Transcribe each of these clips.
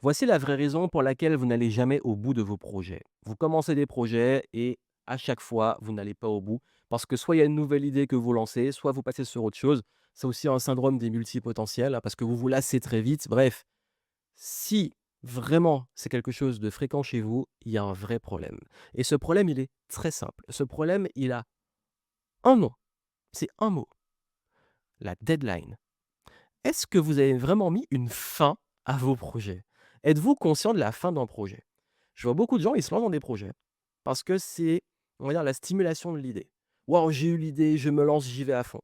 Voici la vraie raison pour laquelle vous n'allez jamais au bout de vos projets. Vous commencez des projets et à chaque fois, vous n'allez pas au bout parce que soit il y a une nouvelle idée que vous lancez, soit vous passez sur autre chose. C'est aussi un syndrome des multipotentiels, hein, parce que vous vous lassez très vite. Bref, si vraiment c'est quelque chose de fréquent chez vous, il y a un vrai problème. Et ce problème, il est très simple. Ce problème, il a un nom. C'est un mot, la deadline. Est-ce que vous avez vraiment mis une fin à vos projets? Êtes-vous conscient de la fin d'un projet? Je vois beaucoup de gens, ils se lancent dans des projets parce que c'est, on va dire, la stimulation de l'idée. Waouh, j'ai eu l'idée, je me lance, j'y vais à fond.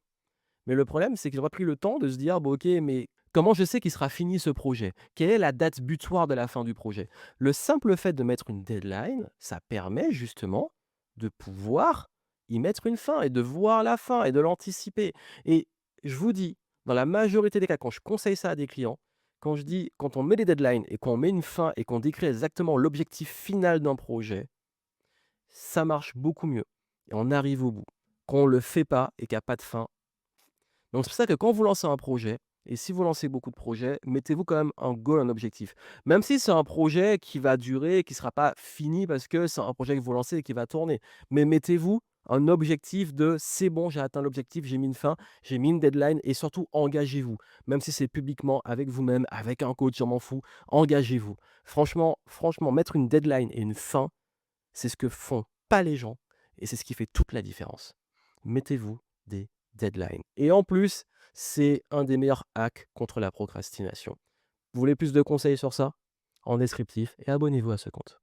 Mais le problème, c'est qu'ils n'ont pas pris le temps de se dire, bon, ok, mais comment je sais qu'il sera fini ce projet? Quelle est la date butoir de la fin du projet? Le simple fait de mettre une deadline, ça permet justement de pouvoir y mettre une fin et de voir la fin et de l'anticiper. Et je vous dis, dans la majorité des cas, quand je conseille ça à des clients, quand je dis, quand on met des deadlines et qu'on met une fin et qu'on décrit exactement l'objectif final d'un projet, ça marche beaucoup mieux et on arrive au bout. Quand on le fait pas et qu'il y a pas de fin, donc c'est pour ça que quand vous lancez un projet et si vous lancez beaucoup de projets, mettez-vous quand même un goal, un objectif. Même si c'est un projet qui va durer, qui ne sera pas fini parce que c'est un projet que vous lancez et qui va tourner. Mais mettez-vous un objectif de: «C'est bon, j'ai atteint l'objectif, j'ai mis une fin, j'ai mis une deadline» et surtout engagez-vous. Même si c'est publiquement, avec vous-même, avec un coach, je m'en fous, engagez-vous. Franchement, mettre une deadline et une fin, c'est ce que font pas les gens et c'est ce qui fait toute la différence. Mettez-vous des deadlines et en plus, c'est un des meilleurs hacks contre la procrastination. Vous voulez plus de conseils sur ça? En descriptif et abonnez-vous à ce compte.